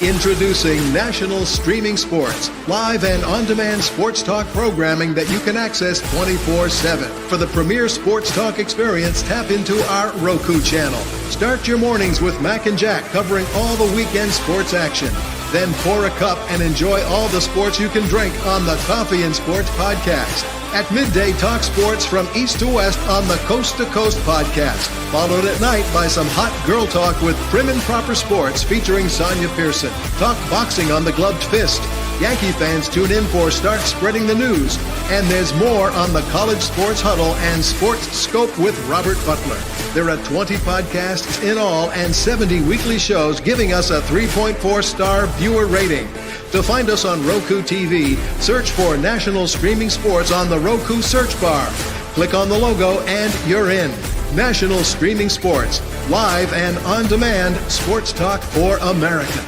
Introducing National Streaming Sports, live and on-demand sports talk programming that you can access 24/7. For the premier sports talk experience, tap into our Roku channel. Start your mornings with Mac and Jack covering all the weekend sports action. Then pour a cup and enjoy all the sports you can drink on the Coffee and Sports podcast. At midday, talk sports from east to west on the Coast to Coast podcast. Followed at night by some hot girl talk with Prim and Proper Sports featuring Sonia Pearson. Talk boxing on the Gloved Fist. Yankee fans tune in for Start Spreading the News. And there's more on the College Sports Huddle and Sports Scope with Robert Butler. There are 20 podcasts in all and 70 weekly shows giving us a 3.4-star viewer rating. To find us on Roku TV, search for National Streaming Sports on the Roku search bar. Click on the logo and you're in. National Streaming Sports, live and on-demand sports talk for America.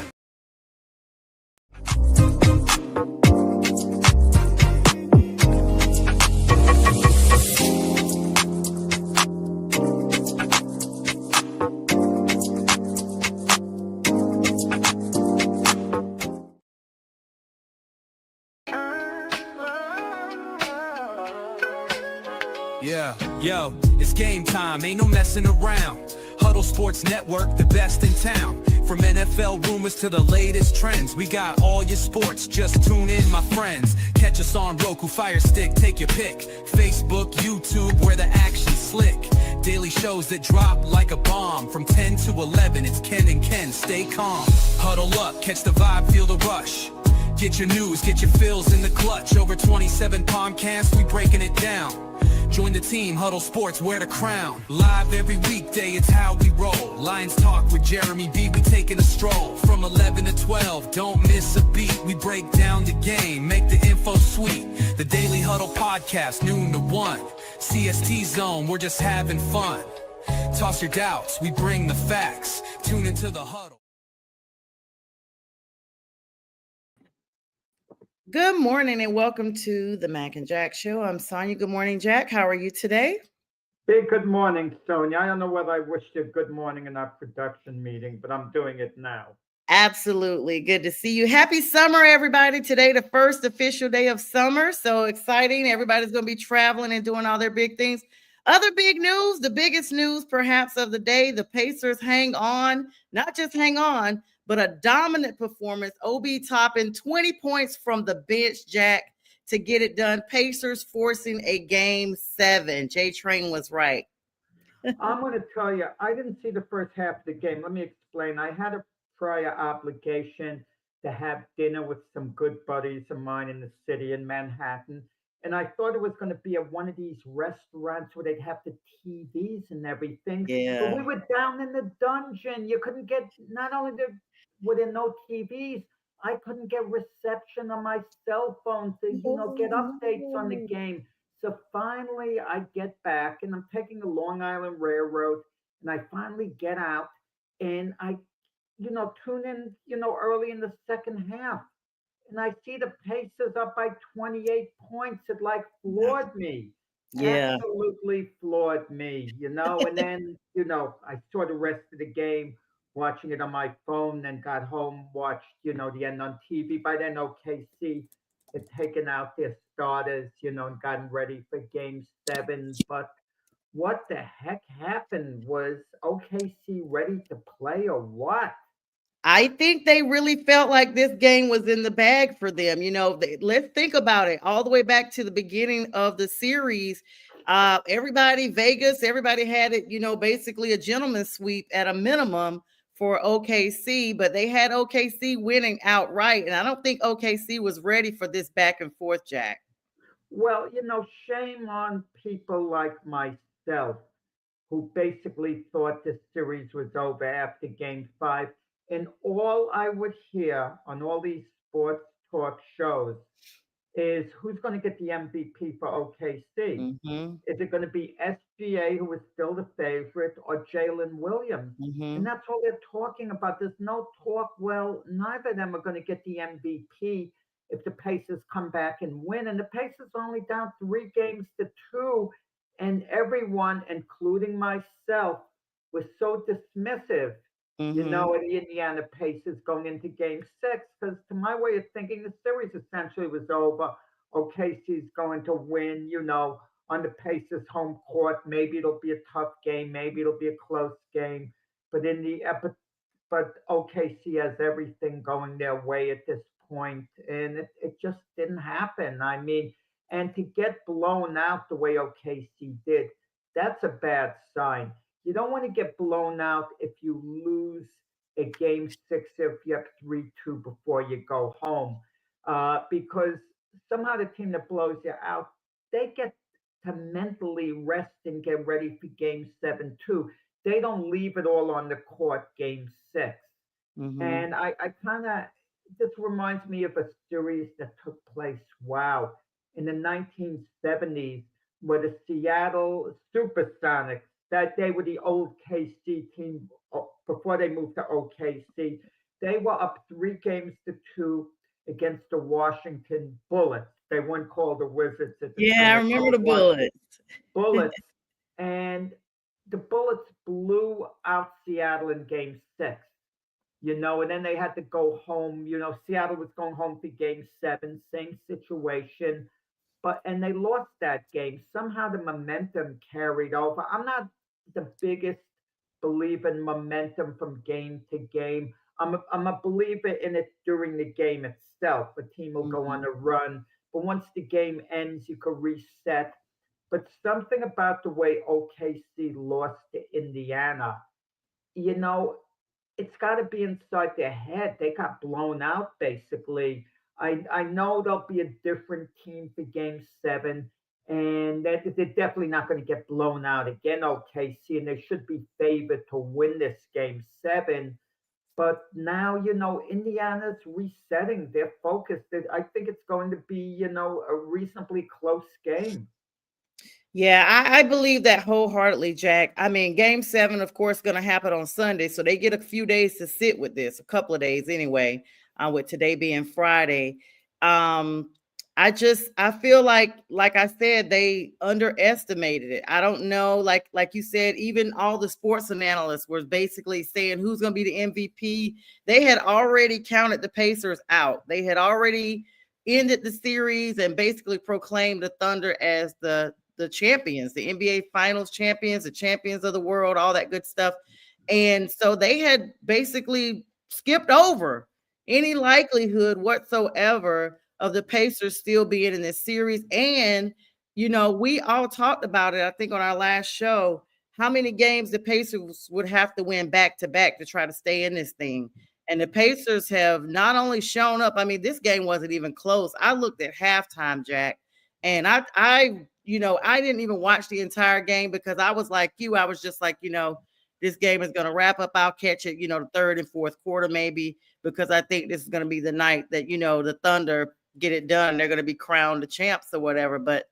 Yeah, yo, it's game time, ain't no messing around. Huddle Sports Network, the best in town. From NFL rumors to the latest trends, we got all your sports, just tune in, my friends. Catch us on Roku, Fire Stick, take your pick. Facebook, YouTube, where the action's slick. Daily shows that drop like a bomb. From 10 to 11, it's Ken and Ken, stay calm. Huddle up, catch the vibe, feel the rush. Get your news, get your fills in the clutch. Over 27 podcasts, we breaking it down. Join the team, Huddle Sports, wear the crown. Live every weekday, it's how we roll. Lions Talk with Jeremy B, we taking a stroll. From 11 to 12, don't miss a beat. We break down the game, make the info sweet. The Daily Huddle Podcast, noon to 1. CST Zone, we're just having fun. Toss your doubts, we bring the facts. Tune into the Huddle. Good morning and welcome to the Mac and Jack Show. I'm Sonia. Good morning, Jack. How are you today? Big good morning, Sonia. I don't know whether I wished you good morning in our production meeting, but I'm doing it now. Absolutely. Good to see you. Happy summer, everybody. Today, the first official day of summer. So exciting. Everybody's going to be traveling and doing all their big things. Other big news, the biggest news perhaps of the day, the Pacers hang on, not just hang on, but a dominant performance. OB topping 20 points from the bench, Jack, to get it done. Pacers forcing a game 7. J Train was right. I'm going to tell you, I didn't see the first half of the game. Let me explain. I had a prior obligation to have dinner with some good buddies of mine in the city in Manhattan. And I thought it was going to be at one of these restaurants where they'd have the TVs and everything. Yeah. But we were down in the dungeon. You couldn't get, not only were there no TVs, I couldn't get reception on my cell phone to, get updates on the game. So finally I get back and I'm taking the Long Island Railroad and I finally get out and I, tune in, early in the second half. And I see the Pacers up by 28 points. It floored me. Yeah. Absolutely floored me, And then, I saw the rest of the game, watching it on my phone, then got home, watched, the end on TV. By then, OKC had taken out their starters, and gotten ready for game 7. But what the heck happened? Was OKC ready to play or what? I think they really felt like this game was in the bag for them. Let's think about it all the way back to the beginning of the series. Vegas, everybody had it, basically a gentleman's sweep at a minimum for OKC, but they had OKC winning outright. And I don't think OKC was ready for this back and forth, Jack. Well, shame on people like myself who basically thought the series was over after game 5. And all I would hear on all these sports talk shows is who's going to get the MVP for OKC? Mm-hmm. Is it going to be SGA, who is still the favorite, or Jalen Williams? Mm-hmm. And that's all they're talking about. There's no talk, well, neither of them are going to get the MVP if the Pacers come back and win. And the Pacers are only down 3 games to 2. And everyone, including myself, was so dismissive Mm-hmm. And the Indiana Pacers going into game 6, because to my way of thinking, the series essentially was over. OKC's going to win, on the Pacers' home court. Maybe it'll be a tough game. Maybe it'll be a close game. But in the but OKC has everything going their way at this point, and it just didn't happen. I mean, and to get blown out the way OKC did, that's a bad sign. You don't want to get blown out if you lose a game 6, if you have 3-2 before you go home, because somehow the team that blows you out, they get to mentally rest and get ready for game 7 too. They don't leave it all on the court game 6. Mm-hmm. And I kind of, this reminds me of a series that took place, wow, in the 1970s, where the Seattle Supersonics, that they were the old KC team before they moved to OKC. They were up 3 games to 2 against the Washington Bullets. They weren't called the Wizards at the time. Yeah, I They're remember called the Bullets. Bullets. And the Bullets blew out Seattle in game 6, and then they had to go home. Seattle was going home for game 7, same situation, and they lost that game. Somehow the momentum carried over. I'm not the biggest believer in momentum from game to game. I'm a believer in it during the game itself. A team will go on Mm-hmm. a run, but once the game ends, you can reset. But something about the way OKC lost to Indiana, you know, it's got to be inside their head. They got blown out basically. I know there'll be a different team for game 7, and that they're definitely not going to get blown out again, OKC, and they should be favored to win this game 7. But now, Indiana's resetting their focus. I think it's going to be, a reasonably close game. Yeah, I believe that wholeheartedly, Jack. I mean, game 7, of course, going to happen on Sunday. So they get a few days to sit with this, a couple of days anyway, with today being Friday. Um, I feel like I said, they underestimated it. I don't know, like you said, even all the sports analysts were basically saying who's going to be the MVP. They had already counted the Pacers out. They had already ended the series and basically proclaimed the Thunder as the champions, the NBA Finals champions, the champions of the world, all that good stuff. And so they had basically skipped over any likelihood whatsoever of the Pacers still being in this series. And, we all talked about it, I think, on our last show, how many games the Pacers would have to win back to back to try to stay in this thing. And the Pacers have not only shown up, I mean, this game wasn't even close. I looked at halftime, Jack, and I didn't even watch the entire game because I was like you. I was just like, this game is going to wrap up. I'll catch it, the third and fourth quarter maybe, because I think this is going to be the night that, the Thunder get it done. They're going to be crowned the champs or whatever. But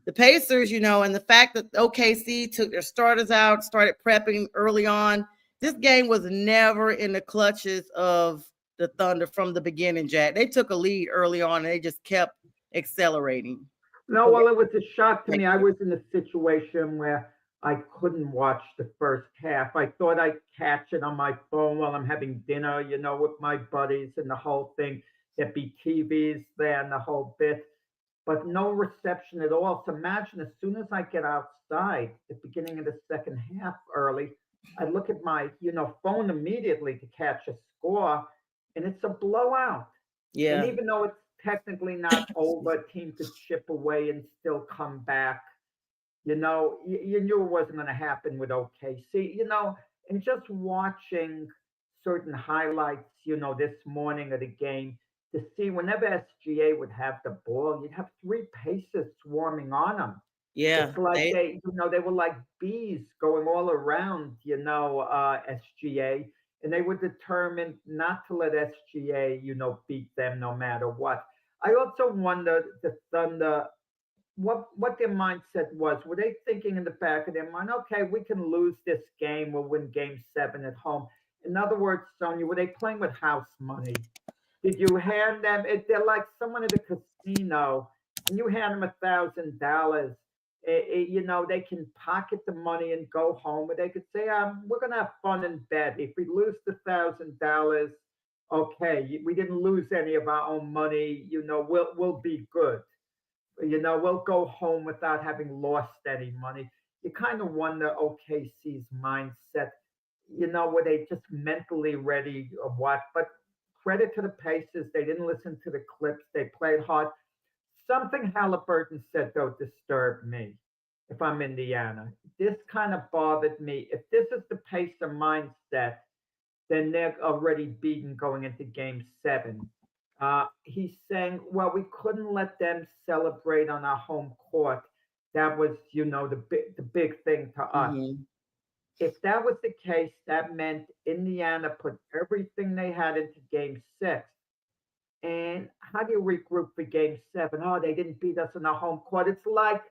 the Pacers, and the fact that OKC took their starters out, started prepping early on, this game was never in the clutches of the Thunder from the beginning, Jack. They took a lead early on and they just kept accelerating. No, well, it was a shock to me. I was in a situation where I couldn't watch the first half. I thought I'd catch it on my phone while I'm having dinner, with my buddies and the whole thing. There'd be TVs there and the whole bit, but no reception at all. So imagine, as soon as I get outside, the beginning of the second half early, I look at my, phone immediately to catch a score, and it's a blowout. And Yeah. even though it's technically not over, a team could chip away and still come back. You knew it wasn't going to happen with OKC, and just watching certain highlights, this morning of the game, to see whenever SGA would have the ball, you'd have 3 Pacers swarming on them. Yeah. It's like They they were like bees going all around, SGA, and they were determined not to let SGA, beat them no matter what. I also wonder the Thunder, what their mindset was. Were they thinking in the back of their mind, okay, we can lose this game, we'll win game 7 at home? In other words, Sonia, were they playing with house money? Did you hand them? They're like someone at a casino, and you hand them $1,000, They can pocket the money and go home, or they could say, we're going to have fun in bed. If we lose the $1,000, okay, we didn't lose any of our own money. We'll be good. We'll go home without having lost any money. You kind of wonder OKC's mindset. Were they just mentally ready or what? But credit to the Pacers, they didn't listen to the clips. They played hard. Something Halliburton said, though, disturbed me if I'm Indiana. This kind of bothered me. If this is the Pacer mindset, then they're already beaten going into game 7. He's saying, well, we couldn't let them celebrate on our home court. That was, the big thing to us. Mhm. If that was the case, that meant Indiana put everything they had into game 6. And how do you regroup for game 7? Oh, they didn't beat us on our home court. It's like,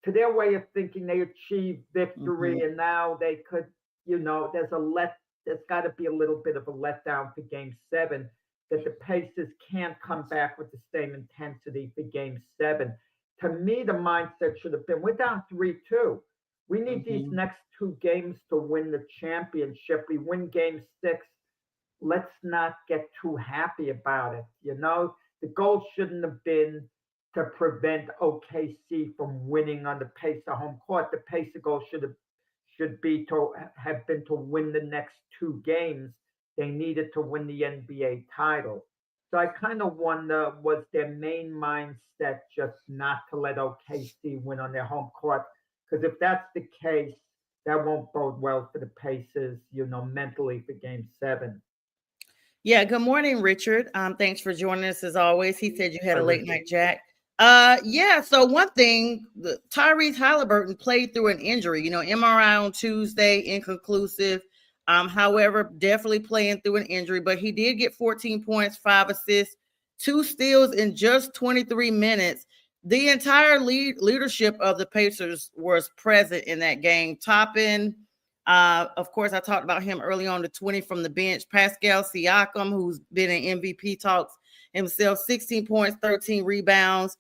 to their way of thinking, they achieved victory, Mhm. and now they could, there's got to be a little bit of a letdown for game 7, that the Pacers can't come back with the same intensity for game 7. To me, the mindset should have been, we're down 3-2. We need these Mhm. next 2 games to win the championship. We win game 6. Let's not get too happy about it. The goal shouldn't have been to prevent OKC from winning on the Pacer home court. The Pacer goal should be to have been to win the next 2 games. They needed to win the NBA title. So I kind of wonder, was their main mindset just not to let OKC win on their home court? Because if that's the case, that won't bode well for the Pacers, mentally for game 7. Yeah, good morning, Richard. Thanks for joining us as always. He said you had Hi, a late Richard. night, Jack. Yeah, so one thing, Tyrese Halliburton played through an injury, MRI on Tuesday, inconclusive. However, definitely playing through an injury, but he did get 14 points, 5 assists, 2 steals in just 23 minutes. The entire leadership of the Pacers was present in that game. Toppin, of course, I talked about him early on, the 20 from the bench. Pascal Siakam, who's been in MVP talks himself, 16 points, 13 rebounds,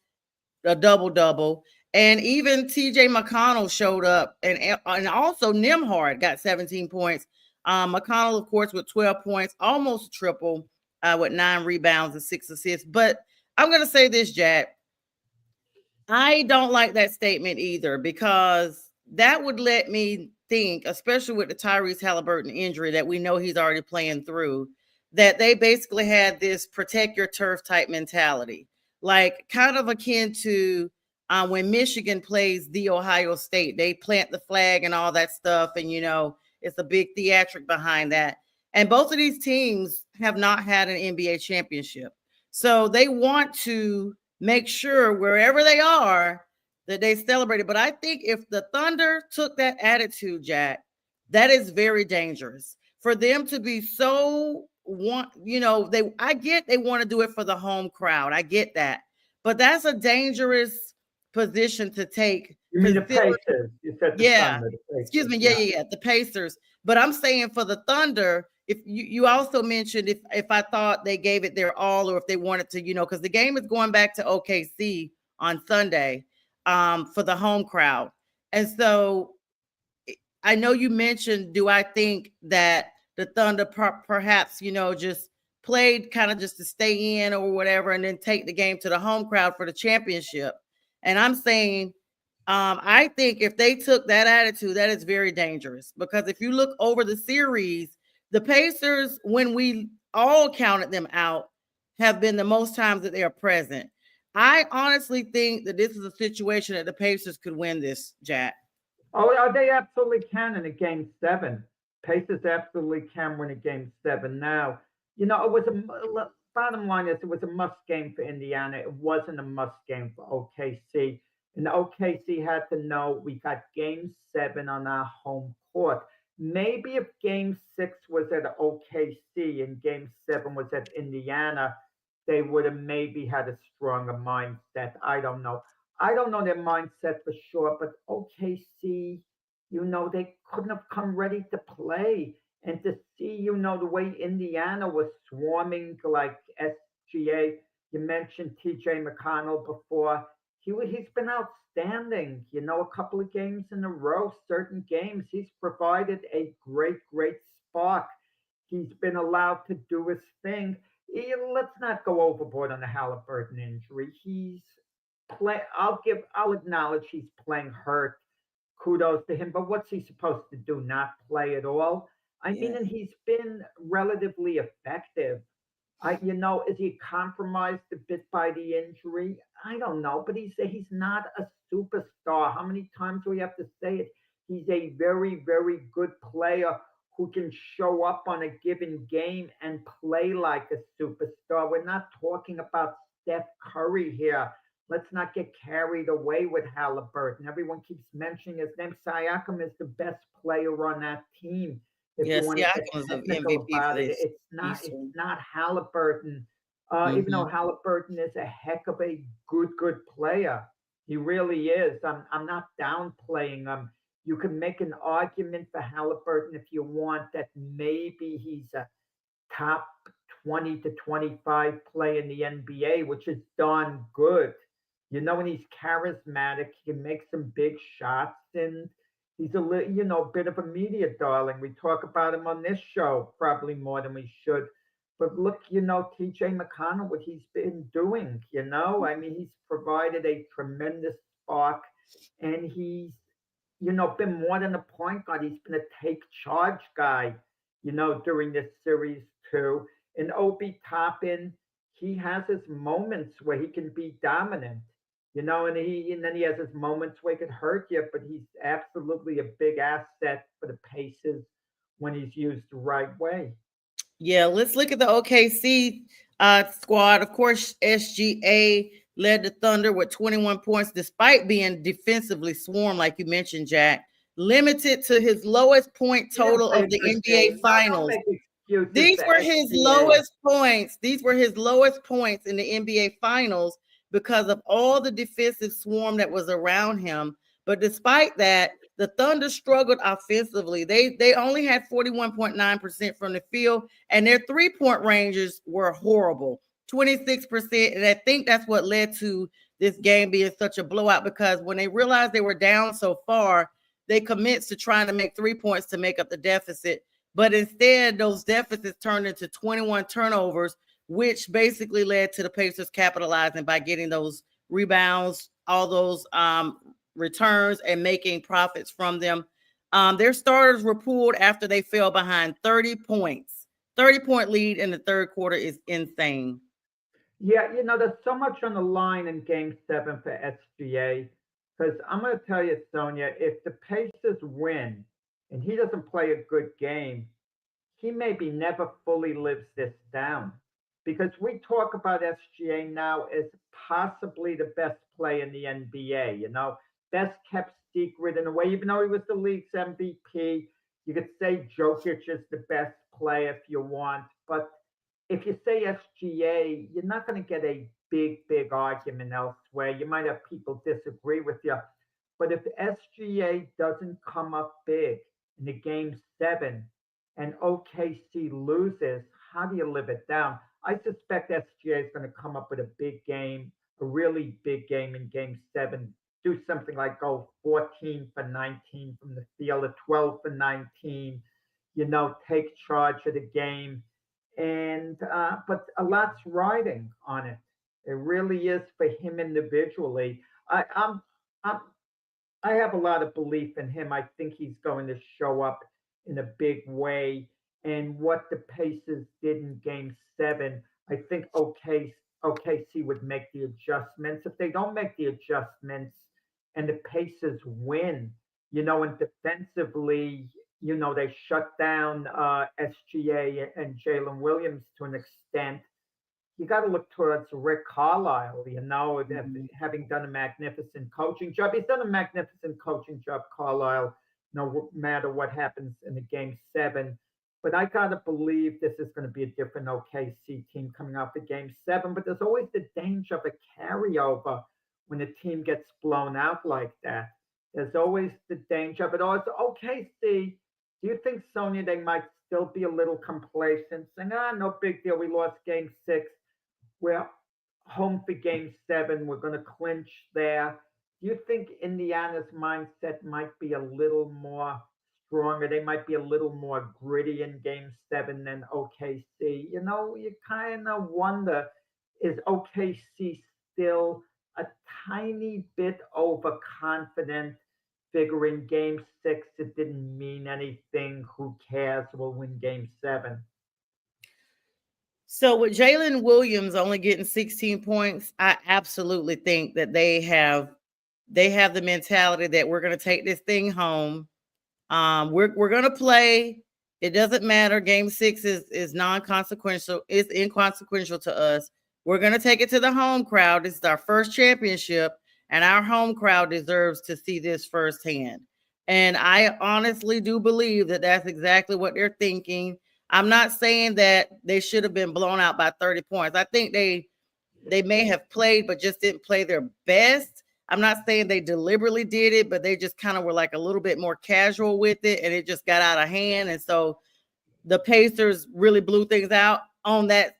a double-double. And even TJ McConnell showed up, and also Nimhard got 17 points. McConnell, of course, with 12 points, almost triple, with 9 rebounds and 6 assists. But I'm going to say this, Jack. I don't like that statement either, because that would let me think, especially with the Tyrese Halliburton injury that we know he's already playing through, that they basically had this protect your turf type mentality, like kind of akin to when Michigan plays the Ohio State. They plant the flag and all that stuff, and it's a big theatric behind that. And both of these teams have not had an NBA championship, so they want to make sure wherever they are that they celebrate it. But I think if the Thunder took that attitude, Jack, that is very dangerous for them to be so I get they want to do it for the home crowd. I get that. But that's a dangerous position to take, You mean the considering. Pacers? You said the Yeah. Thunder, the Excuse Pacers. me. Yeah, Yeah. yeah, yeah. The Pacers. But I'm saying for the Thunder, if you also mentioned if I thought they gave it their all, or if they wanted to, because the game is going back to OKC on Sunday, for the home crowd. And so I know you mentioned, do I think that the Thunder perhaps, just played kind of just to stay in or whatever, and then take the game to the home crowd for the championship? And I'm saying, I think if they took that attitude, that is very dangerous, because if you look over the series, the Pacers, when we all counted them out, have been the most times that they are present. I honestly think that this is a situation that the Pacers could win this, Jack. Oh, they absolutely can in a game 7. Pacers absolutely can win a game 7 now. It was bottom line is, it was a must game for Indiana. It wasn't a must game for OKC. And OKC had to know, we got game 7 on our home court. Maybe if game 6 was at OKC and game 7 was at Indiana, they would have maybe had a stronger mindset. I don't know. I don't know their mindset for sure, but OKC, they couldn't have come ready to play. And to see, the way Indiana was swarming like SGA. You mentioned TJ McConnell before. he's been outstanding. A couple of games in a row, certain games, he's provided a great spark. He's been allowed to do his thing. Let's not go overboard on the Halliburton injury. He's play. I'll acknowledge he's playing hurt. Kudos to him. But what's he supposed to do? Not play at all? I mean, Yes. and he's been relatively effective. Is he compromised a bit by the injury? I don't know, but he's not a superstar. How many times do we have to say it? He's a very good player who can show up on a given game and play like a superstar. We're not talking about Steph Curry here. Let's not get carried away with Halliburton. Everyone keeps mentioning his name. Siakam is the best player on that team if you Yes. want to Yeah, I get was an technical MVP for about it. this It's Eastern. not Halliburton. Even though Hmm. Halliburton is a heck of a good player, he really is. I'm not downplaying him. You can make an argument for Halliburton if you want that maybe he's a top 20 to 25 play in the NBA, which is darn good. And he's charismatic. He can make some big shots, and he's bit of a media darling. We talk about him on this show probably more than we should. But look, TJ McConnell, what he's been doing. I mean, he's provided a tremendous spark, and he's been more than a point guard. He's been a take charge guy during this series too. And Obi Toppin, he has his moments where he can be dominant, and then he has his moments where he could hurt you, but he's absolutely a big asset for the Pacers when he's used the right way. Yeah, let's look at the OKC squad. Of course, SGA led the Thunder with 21 points, despite being defensively swarmed, like you mentioned, Jack. Limited to his lowest point He didn't total play of a the good NBA game. No, don't Finals. make excuses These for were his SGA. lowest points. These were his lowest points in the NBA Finals because of all the defensive swarm that was around him. But despite that, the Thunder struggled offensively. They only had 41.9% from the field, and their three-point ranges were horrible, 26%. And I think that's what led to this game being such a blowout, because when they realized they were down so far, they commenced to trying to make 3 points to make up the deficit. But instead, those deficits turned into 21 turnovers, which basically led to the Pacers capitalizing by getting those rebounds, all those returns, and making profits from them. Their starters were pulled after they fell behind 30 points. 30-point lead in the third quarter is insane. Yeah, there's so much on the line in Game 7 for SGA. Because I'm going to tell you, Sonia, if the Pacers win and he doesn't play a good game, he maybe never fully lives this down, because we talk about SGA now as possibly the best play in the NBA, best kept secret in a way, even though he was the league's MVP. You could say Jokic is the best player if you want, but if you say SGA, you're not going to get a big argument elsewhere. You might have people disagree with you, but if SGA doesn't come up big in the game 7 and OKC loses, how do you live it down? I suspect SGA is going to come up with a big game, a really big game in game 7. Do something like go 14 for 19 from the field, or 12 for 19, take charge of the game. And but a lot's riding on it. It really is for him individually. I, I'm, I'm I have a lot of belief in him. I think he's going to show up in a big way. And what the Pacers did in game 7, I think OKC would make the adjustments. If they don't make the adjustments and the Pacers win, and defensively, they shut down SGA and Jalen Williams to an extent. You got to look towards Rick Carlisle, Mhm. having done a magnificent coaching job. He's done a magnificent coaching job, Carlisle, no matter what happens in the game 7. But I got to believe this is going to be a different OKC team coming out of game 7. But there's always the danger of a carryover when the team gets blown out like that. There's always the danger of it. Also, OKC, do you think, Sonia, they might still be a little complacent, saying, no big deal, we lost game 6? Well, home for game 7. We're going to clinch there. Do you think Indiana's mindset might be a little more stronger? They might be a little more gritty in game 7 than OKC. You kind of wonder, is OKC still a tiny bit overconfident, figuring game 6 it didn't mean anything? Who cares? We'll win game 7. So with Jalen Williams only getting 16 points, I absolutely think that they have the mentality that we're going to take this thing home. We're going to play. It doesn't matter. Game 6 is non-consequential. It's inconsequential to us. We're going to take it to the home crowd. This is our first championship, and our home crowd deserves to see this firsthand. And I honestly do believe that that's exactly what they're thinking. I'm not saying that they should have been blown out by 30 points. I think they may have played, but just didn't play their best. I'm not saying they deliberately did it, but they just kind of were like a little bit more casual with it, and it just got out of hand. And so the Pacers really blew things out. On that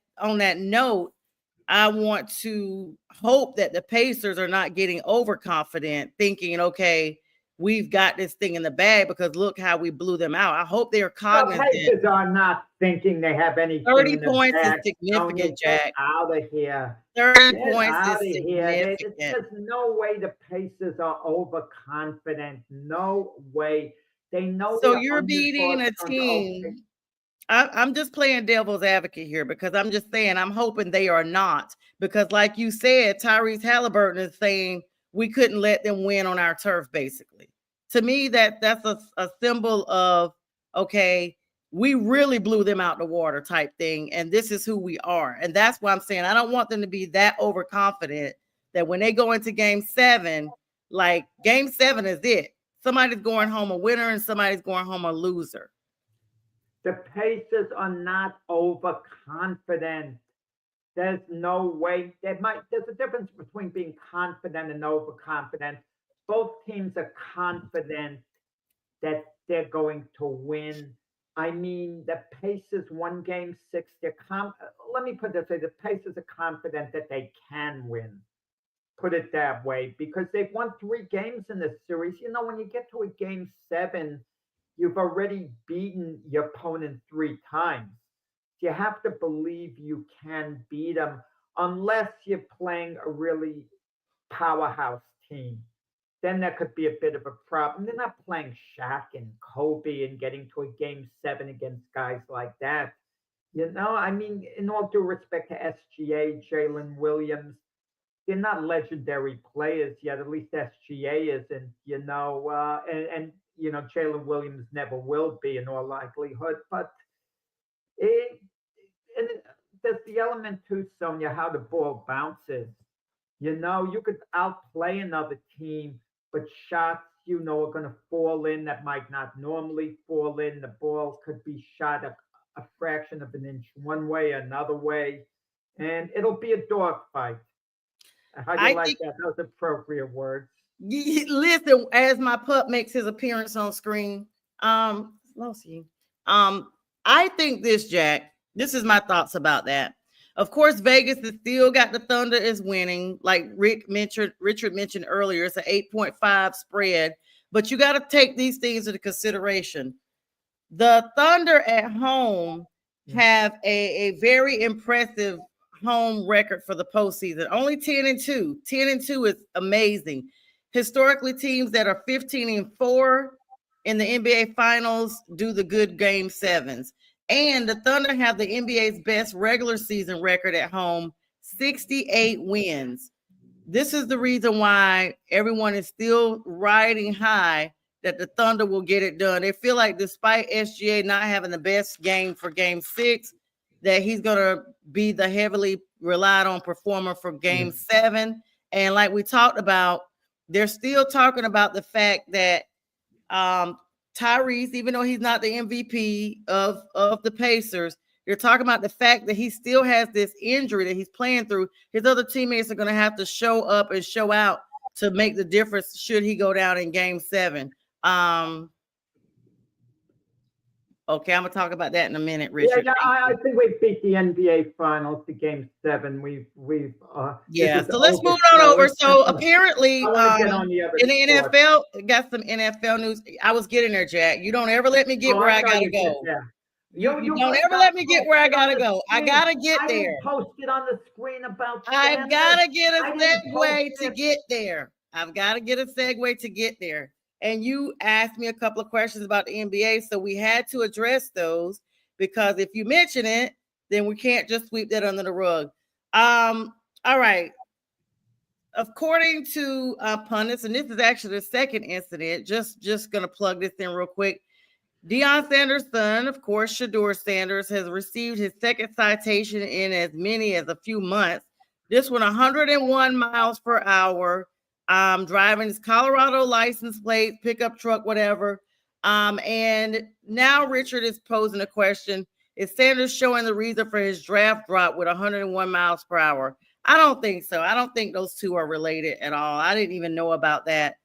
note, I want to hope that the Pacers are not getting overconfident, thinking, okay, we've got this thing in the bag because look how we blew them out. I hope they are The cognizant. Pacers are not thinking they have anything 30 in the points is bag. significant, Get Jack. out of here. 30 Get points out is of here. significant. There's no way the Pacers are overconfident. No way. They know So they're you're beating underdogs a under OKC. team. I'm just playing devil's advocate here because I'm just saying I'm hoping they are not. Because, like you said, Tyrese Halliburton is saying we couldn't let them win on our turf, basically. To me, that's a symbol of, okay, we really blew them out the water type thing. And this is who we are. And that's why I'm saying I don't want them to be that overconfident that when they go into game 7, like game 7 is it. Somebody's going home a winner and somebody's going home a loser. The Pacers are not overconfident. There's no way. There's a difference between being confident and overconfident. Both teams are confident that they're going to win. I mean, the Pacers won game 6. Let me put it this way: the Pacers are confident that they can win. Put it that way, because they've won 3 games in this series. When you get to a game 7, you've already beaten your opponent 3 times. You have to believe you can beat them unless you're playing a really powerhouse team. Then that could be a bit of a problem. They're not playing Shaq and Kobe and getting to a game 7 against guys like that. I mean, in all due respect to SGA, Jalen Williams, they're not legendary players yet. At least SGA isn't, and Jalen Williams never will be in all likelihood. But it, and there's the element too, Sonia, how the ball bounces. You could outplay another team, but shots, are going to fall in that might not normally fall in. The ball could be shot a fraction of an inch one way, another way, and it'll be a dogfight. How do you I like think that? Those appropriate words. listen, as my pup makes his appearance on screen, Flossie, I think this, Jack, this is my thoughts about that. Of course, Vegas has still got the Thunder is winning, like Richard mentioned earlier. It's an 8.5 spread, but you got to take these things into consideration. The Thunder at home have a very impressive home record for the postseason. Only 10-2. 10-2 is amazing. Historically, teams that are 15-4 in the NBA Finals do the good game 7s. And the Thunder have the NBA's best regular season record at home, 68 wins. This is the reason why everyone is still riding high that the Thunder will get it done. They feel like despite SGA not having the best game for game 6, that he's going to be the heavily relied on performer for game 7. And like we talked about, they're still talking about the fact that Tyrese, even though he's not the MVP of the Pacers, you're talking about the fact that he still has this injury that he's playing through. His other teammates are going to have to show up and show out to make the difference should he go down in game 7. Okay, I'm gonna talk about that in a minute, Yeah, Richard. yeah, Thank I you. think we beat the NBA Finals to Game 7. This Yeah, is so let's move on overkill. over. So I apparently, want to get on the other in the sport. NFL, got some NFL news. I was getting there, Jack. You don't ever let me get Oh, where I I know gotta you get go. there. You You don't just ever got let me get where I posted on gotta the go. I screen. gotta get I there. didn't post it on the screen about I've Sanders. gotta get a I didn't post segue to it. get there. I've got to get a segue to get there. And you asked me a couple of questions about the NBA, so we had to address those because if you mention it, then we can't just sweep that under the rug. All right. According to pundits, and this is actually the second incident, just gonna plug this in real quick. Deion Sanders' son, of course, Shador Sanders, has received his second citation in as many as a few months. This one, 101 miles per hour, driving his Colorado license plate, pickup truck, whatever. And now Richard is posing a question: is Sanders showing the reason for his draft drop with 101 miles per hour? I don't think so. I don't think those two are related at all. I didn't even know about that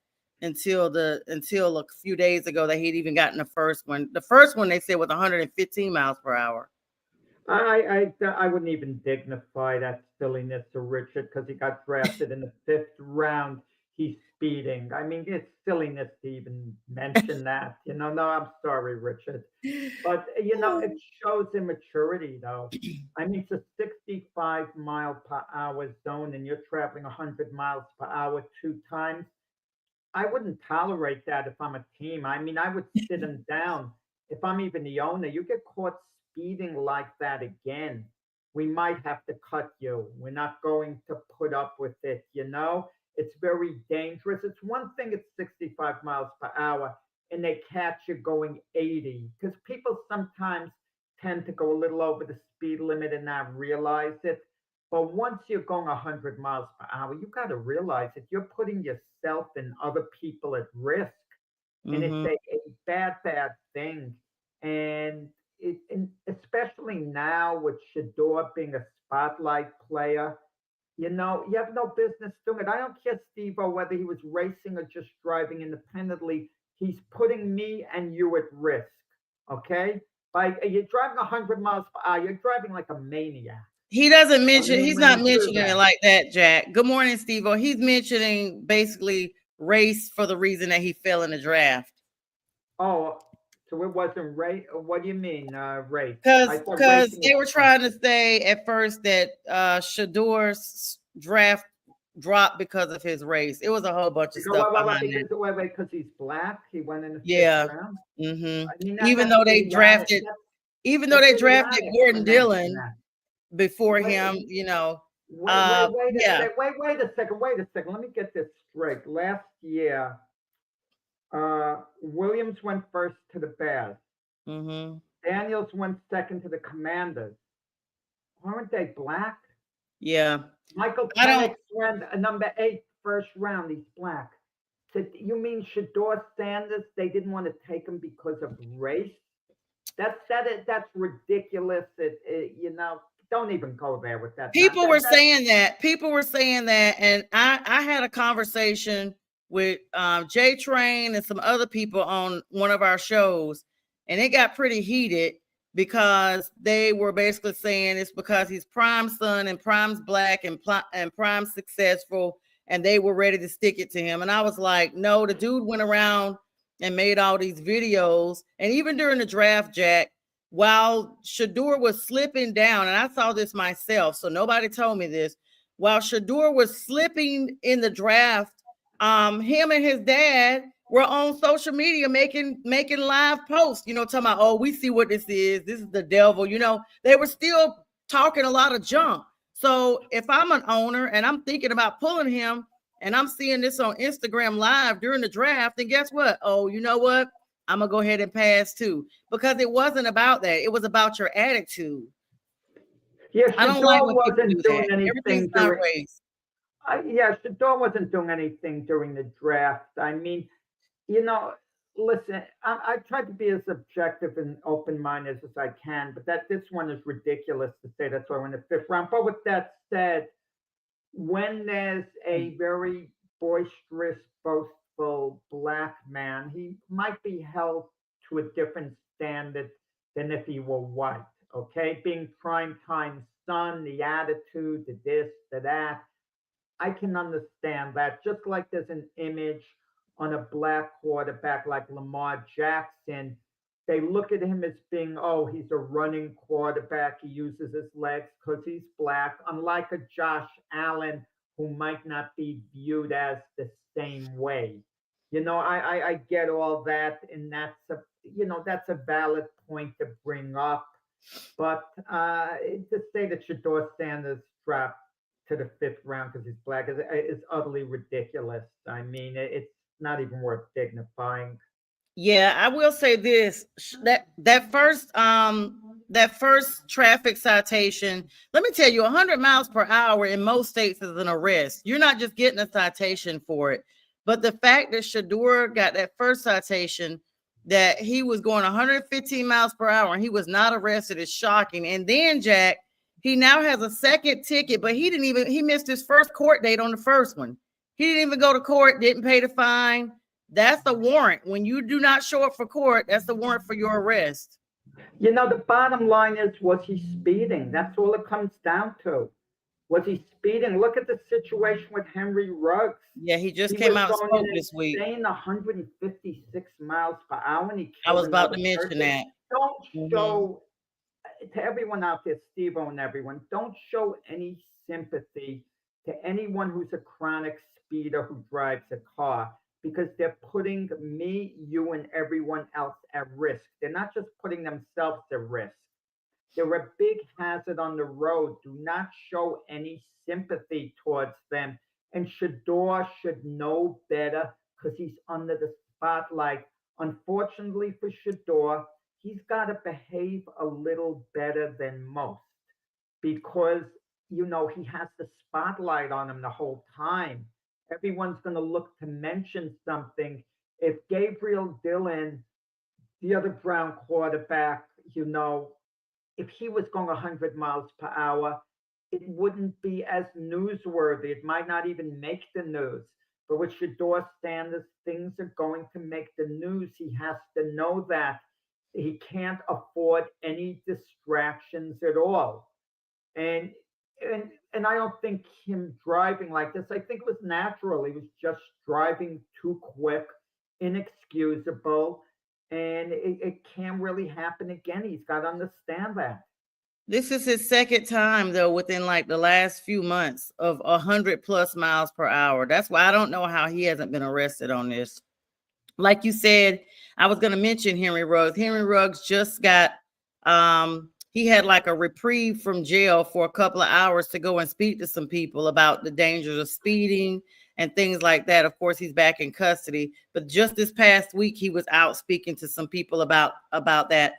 until a few days ago that he'd even gotten the first one. The first one they said was 115 miles per hour. I wouldn't even dignify that silliness to Richard because he got drafted in the 5th round. He's speeding. I mean, it's silliness to even mention that. No, I'm sorry, Richard. But, it shows immaturity, though. I mean, it's a 65 mile per hour zone and you're traveling 100 miles per hour 2 times. I wouldn't tolerate that if I'm a team. I mean, I would sit him down. If I'm even the owner, you get caught speeding like that again, we might have to cut you. We're not going to put up with it. It's very dangerous. It's one thing at 65 miles per hour and they catch you going 80 because people sometimes tend to go a little over the speed limit and not realize it. But once you're going 100 miles per hour, you got to realize that you're putting yourself and other people at risk. And it's Mm-hmm. a bad, bad thing. And especially now with Shador being a spotlight player, you have no business doing it. I don't care, Steve, whether he was racing or just driving independently. He's putting me and you at risk. Okay? You're driving 100 miles per hour, you're driving like a maniac. He doesn't I mention, mean, he's when not you do mentioning it that. like that, Jack. Good morning, Steve. He's mentioning basically race for the reason that he fell in the draft. Oh, so it wasn't race? What do you mean, race? I thought Because racing was they were fun. trying to say at first that Shador's draft dropped because of his race. It was a whole bunch of Because, stuff behind that. because he's black, he went in the fifth Yeah. round. Hmm. I mean, Even that's though they idiotic. drafted, even though That's they drafted idiotic to Gordon mention Dillon that. before Wait, him, wait a yeah. sec. Wait a second. Wait a second. Let me get this straight. Last year, Williams went first to the Bears. Hmm. Daniels went second to the Commanders. Aren't they black? Yeah. Michael I don't Penix went number 8 first round. He's black. So you mean Shador Sanders? They didn't want to take him because of race? That's ridiculous. Don't even go there with that. Not People that were that. saying that. People were saying that, and I had a conversation with J Train and some other people on one of our shows, and it got pretty heated because they were basically saying it's because he's Prime's son and Prime's black and Prime's successful, and they were ready to stick it to him. And I was like, no, the dude went around and made all these videos, and even during the draft, Jack, while Shador was slipping down, and I saw this myself, so nobody told me this. While Shador was slipping in the draft, him and his dad were on social media making live posts, talking about, oh, we see what this is. This is the devil. They were still talking a lot of junk. So if I'm an owner and I'm thinking about pulling him and I'm seeing this on Instagram live during the draft, then guess what? Oh, you know what? I'm gonna go ahead and pass too, because it wasn't about that. It was about your attitude. Yeah, I don't like Shador when people do wasn't that. doing Everything's anything not during. race. Yeah, Shador wasn't doing anything during the draft. I mean, you know, listen, I tried to be as objective and open-minded as I can, but this one is ridiculous to say that's why we're in the 5th round. But with that said, when there's a very boisterous, boastful black man, he might be held to a different standard than if he were white. Okay, being primetime son, the attitude, the this, the that. I can understand that. Just like there's an image on a black quarterback like Lamar Jackson, they look at him as being, oh, he's a running quarterback. He uses his legs because he's black, unlike a Josh Allen who might not be viewed as the same way. I get all that, and that's a valid point to bring up. But to say that Shador Sanders dropped to the fifth round because he's black is utterly ridiculous. I mean, it's not even worth dignifying. Yeah, I will say this, that first traffic citation, let me tell you, 100 miles per hour in most states is an arrest. You're not just getting a citation for it. But the fact that Shador got that first citation, that he was going 115 miles per hour and he was not arrested, is shocking. And then, Jack, he now has a second ticket, but he missed his first court date on the first one. He didn't even go to court, didn't pay the fine. That's the warrant. When you do not show up for court, that's the warrant for your arrest. The bottom line is, was he speeding? That's all it comes down to. Was he speeding? Look at the situation with Henry Ruggs. Yeah, he just came out and spoke this week. Saying 156 miles per hour, and he killed I was about to another mention person. that. Don't show to everyone out there, Steve-O and everyone, don't show any sympathy to anyone who's a chronic speeder who drives a car, because they're putting me, you, and everyone else at risk. They're not just putting themselves at risk. They're a big hazard on the road. Do not show any sympathy towards them. And Shador should know better because he's under the spotlight. Unfortunately for Shador, he's got to behave a little better than most because, he has the spotlight on him the whole time. Everyone's going to look to mention something. If Gabriel Dillon, the other Brown quarterback, if he was going 100 miles per hour, it wouldn't be as newsworthy. It might not even make the news. But with Shador Sanders, things are going to make the news. He has to know that. He can't afford any distractions at all. And I don't think him driving like this, I think it was natural. He was just driving too quick, inexcusable, and it can't really happen again. He's got to understand that. This is his second time, though, within like the last few months of 100 plus miles per hour. That's why I don't know how he hasn't been arrested on this. Like you said, I was going to mention Henry Ruggs. Henry Ruggs just got, he had like a reprieve from jail for a couple of hours to go and speak to some people about the dangers of speeding and things like that. Of course, he's back in custody, but just this past week, he was out speaking to some people about that.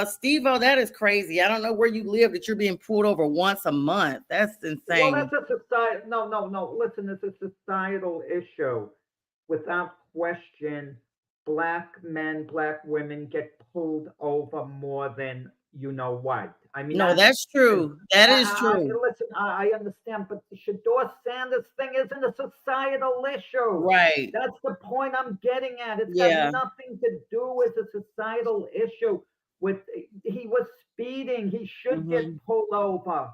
Steve-O, that is crazy. I don't know where you live that you're being pulled over once a month. That's insane. Well, that's a society. No. Listen, it's a societal issue. Without question, black men, black women get pulled over more than white. I mean, no, that's true. That is true. Listen, I understand, but the Shador Sanders thing isn't a societal issue. Right. That's the point I'm getting at. It's got nothing to do with a societal issue. He was speeding. He should get pulled over.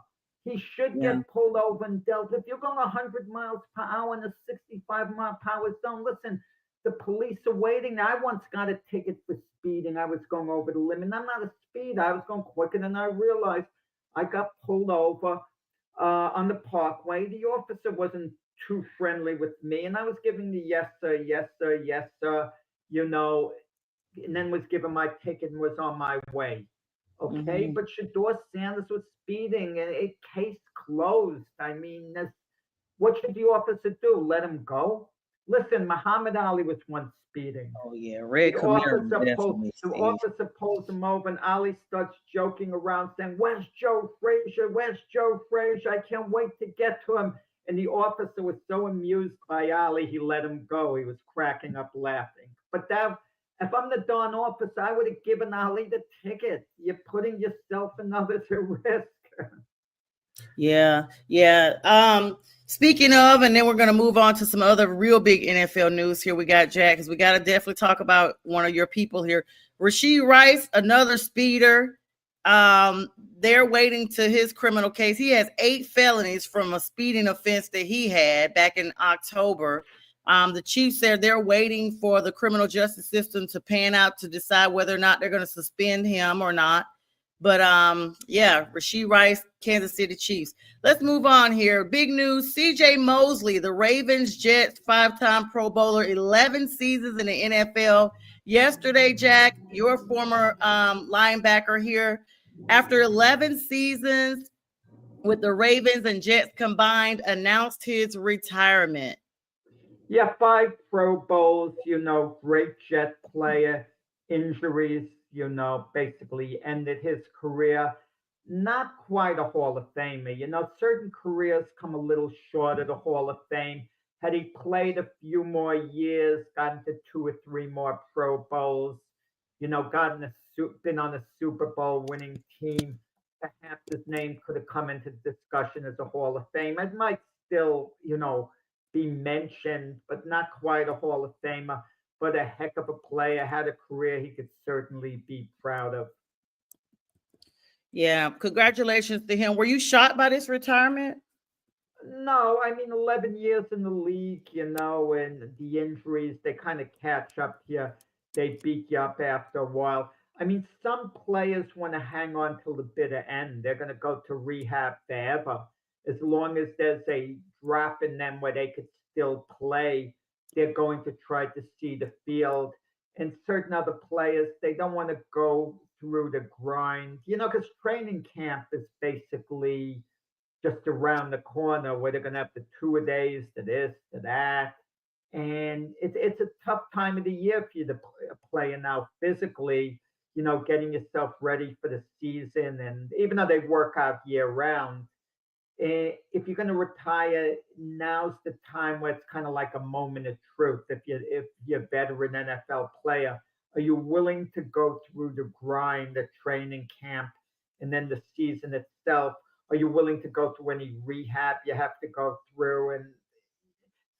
He should get pulled over and dealt. If you're going 100 miles per hour in a 65-mile-per-hour zone, listen, the police are waiting. I once got a ticket for speeding. I was going over the limit. I'm not a speeder. I was going quicker than I realized. I got pulled over on the parkway. The officer wasn't too friendly with me, and I was giving the yes, sir, yes, sir, yes, sir, and then was given my ticket and was on my way. Okay, but Shador Sanders was speeding, and a case closed. I mean, what should the officer do? Let him go? Listen, Muhammad Ali was once speeding. Oh yeah, Red Camaro. The officer pulls him over, and Ali starts joking around, saying, "Where's Joe Frazier? Where's Joe Frazier? I can't wait to get to him." And the officer was so amused by Ali, he let him go. He was cracking up laughing. But if I'm the darn officer, I would have given Ali the ticket. You're putting yourself and others at risk. Yeah, yeah. Speaking of, and then we're gonna move on to some other real big NFL news here. We got Jack, because we got to definitely talk about one of your people here, Rasheed Rice, another speeder. Um, they're waiting to his criminal case. He has 8 felonies from a speeding offense that he had back in October. The Chiefs said they're waiting for the criminal justice system to pan out to decide whether or not they're going to suspend him or not. But yeah, Rasheed Rice, Kansas City Chiefs. Let's move on here. Big news: C.J. Mosley, the Ravens Jets 5-time Pro Bowler, 11 seasons in the NFL. Yesterday, Jack, your former linebacker here, after 11 seasons with the Ravens and Jets combined, announced his retirement. Yeah, 5 Pro Bowls, great Jet player. Injuries, basically ended his career. Not quite a Hall of Famer. Certain careers come a little short of the Hall of Fame. Had he played a few more years, gotten to 2 or 3 more Pro Bowls, been on a Super Bowl winning team, perhaps his name could have come into discussion as a Hall of Fame. It might still, be mentioned, but not quite a Hall of Famer, but a heck of a player, had a career he could certainly be proud of. Yeah, congratulations to him. Were you shocked by this retirement? No, I mean 11 years in the league, and the injuries they kind of catch up here. They beat you up after a while. I mean, some players want to hang on till the bitter end. They're going to go to rehab forever. As long as there's a drop in them where they could still play, they're going to try to see the field. And certain other players, they don't want to go through the grind, because training camp is basically just around the corner where they're going to have the 2 days to this, to that. And it's a tough time of the year for you to play now physically, getting yourself ready for the season. And even though they work out year round, if you're going to retire, now's the time where it's kind of like a moment of truth. If you're a veteran NFL player, are you willing to go through the grind, the training camp, and then the season itself? Are you willing to go through any rehab you have to go through? And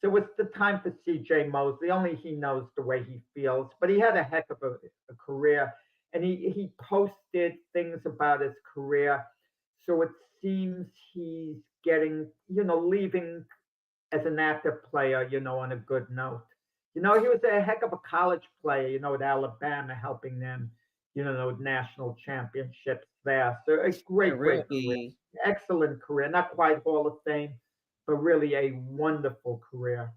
so it's the time for C.J. Mosley. Only he knows the way he feels, but he had a heck of a career, and he posted things about his career. So it seems he's getting, leaving as an active player, on a good note. He was a heck of a college player, at Alabama, helping them, national championships there. So a Yeah, great, real great career. big. Excellent career. Not quite Hall of Fame, but really a wonderful career.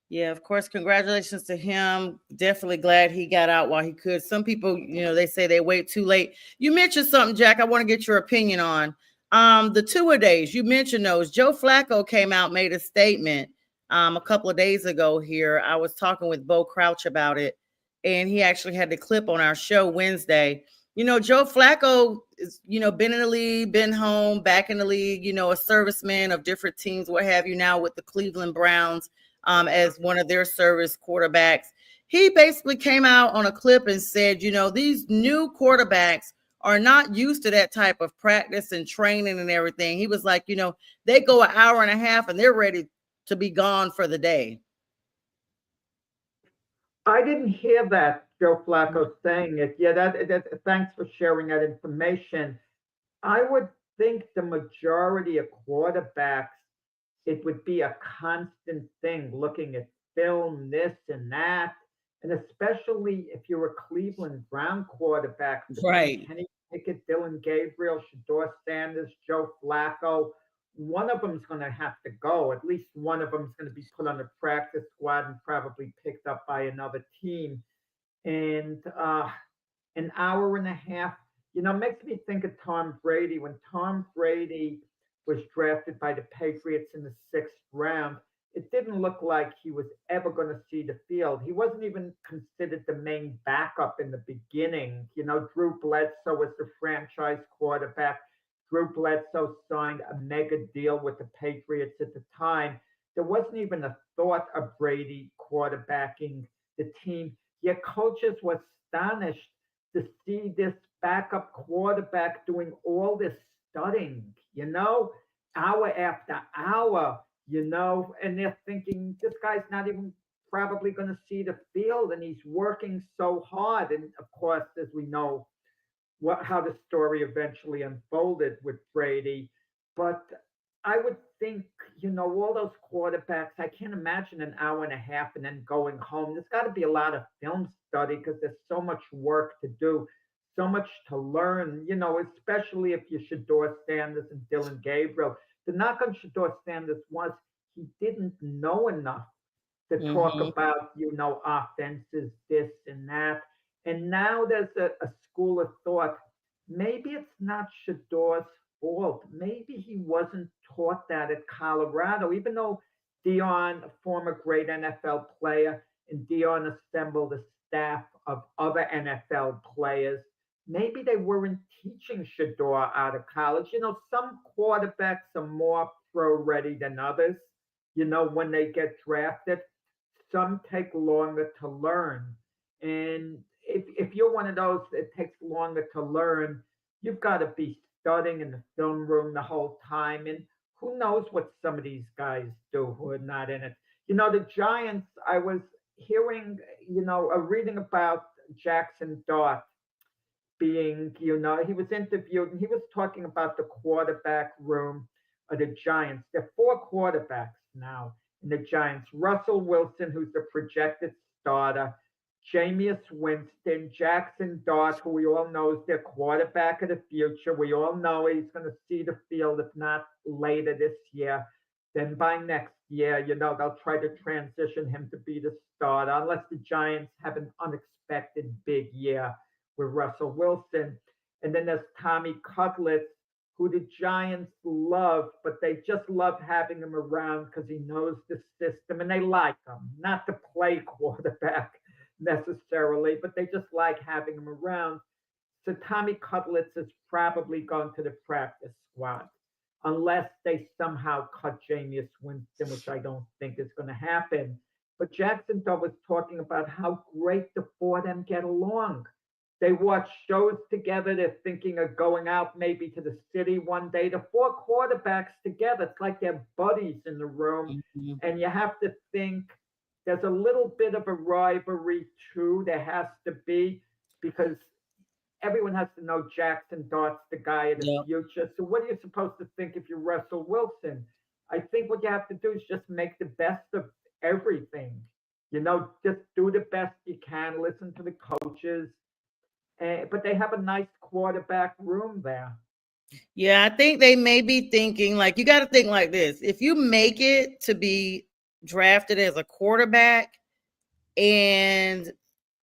Yeah, of course. Congratulations to him. Definitely glad he got out while he could. Some people, they say they wait too late. You mentioned something, Jack, I want to get your opinion on. The two-a-days, you mentioned those. Joe Flacco came out, made a statement a couple of days ago here. I was talking with Bo Crouch about it, and he actually had the clip on our show Wednesday. Joe Flacco is, been in the league, been home, back in the league, a serviceman of different teams, what have you, now with the Cleveland Browns as one of their service quarterbacks. He basically came out on a clip and said, these new quarterbacks are not used to that type of practice and training and everything. He was like, they go an hour and a half and they're ready to be gone for the day. I didn't hear that, Joe Flacco saying it. Yeah, thanks for sharing that information. I would think the majority of quarterbacks, it would be a constant thing looking at film, this and that. And especially if you're a Cleveland Brown quarterback, between Right. Kenny Pickett, Dylan Gabriel, Shador Sanders, Joe Flacco, one of them's going to have to go. At least one of them's going to be put on the practice squad and probably picked up by another team. And an hour and a half, makes me think of Tom Brady. When Tom Brady was drafted by the Patriots in the 6th round, it didn't look like he was ever going to see the field. He wasn't even considered the main backup in the beginning. Drew Bledsoe was the franchise quarterback. Drew Bledsoe signed a mega deal with the Patriots at the time. There wasn't even a thought of Brady quarterbacking the team. Yet coaches were astonished to see this backup quarterback doing all this studying. hour after hour, and they're thinking this guy's not even probably going to see the field and he's working so hard. And of course, as we know, how the story eventually unfolded with Brady. But I would think, all those quarterbacks, I can't imagine an hour and a half and then going home. There's got to be a lot of film study because there's so much work to do, so much to learn, especially if you're Shador Sanders and Dylan Gabriel. The knock on Shador Sanders was he didn't know enough to talk Mm-hmm. about, offenses, this and that. And now there's a school of thought. Maybe it's not Shador's fault. Maybe he wasn't taught that at Colorado, even though Dion, a former great NFL player, and Dion assembled a staff of other NFL players. Maybe they weren't teaching Shador out of college. Some quarterbacks are more pro ready than others, when they get drafted. Some take longer to learn. And if you're one of those that takes longer to learn, you've got to be studying in the film room the whole time. And who knows what some of these guys do who are not in it. The Giants, I was hearing, reading about Jackson Dart being, he was interviewed and he was talking about the quarterback room of the Giants. There are four quarterbacks now in the Giants. Russell Wilson, who's the projected starter, Jameis Winston, Jackson Dart, who we all know is their quarterback of the future. We all know he's going to see the field, if not later this year. Then by next year, they'll try to transition him to be the starter, unless the Giants have an unexpected big year with Russell Wilson. And then there's Tommy Cutlets, who the Giants love, but they just love having him around because he knows the system and they like him. Not to play quarterback necessarily, but they just like having him around. So Tommy Cutlets is probably going to the practice squad, unless they somehow cut Jameis Winston, which I don't think is going to happen. But Jackson Dove was talking about how great the four of them get along. They watch shows together. They're thinking of going out maybe to the city one day. The four quarterbacks together, it's like they're buddies in the room. Mm-hmm. And you have to think there's a little bit of a rivalry too. There has to be, because everyone has to know Jackson Dart's the guy of the Yeah. future. So what are you supposed to think if you're Russell Wilson? I think what you have to do is just make the best of everything. Just do the best you can, listen to the coaches, but they have a nice quarterback room there. Yeah, I think they may be thinking like you got to think like this. If you make it to be drafted as a quarterback, and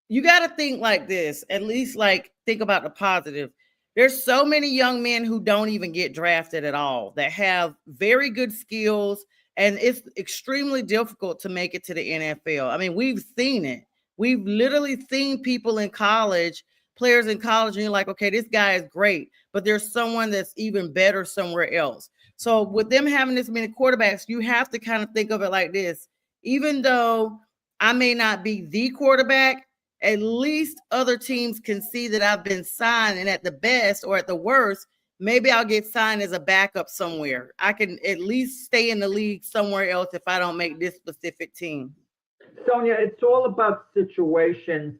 you got to think like this, at least like think about the positive. There's so many young men who don't even get drafted at all that have very good skills, and it's extremely difficult to make it to the NFL. I mean, we've seen it. We've literally seen people in college, players in college, and you're like, okay, this guy is great, but there's someone that's even better somewhere else. So with them having this many quarterbacks, you have to kind of think of it like this. Even though I may not be the quarterback, at least other teams can see that I've been signed, and at the best or at the worst, maybe I'll get signed as a backup somewhere. I can at least stay in the league somewhere else if I don't make this specific team. Sonia, it's all about situations.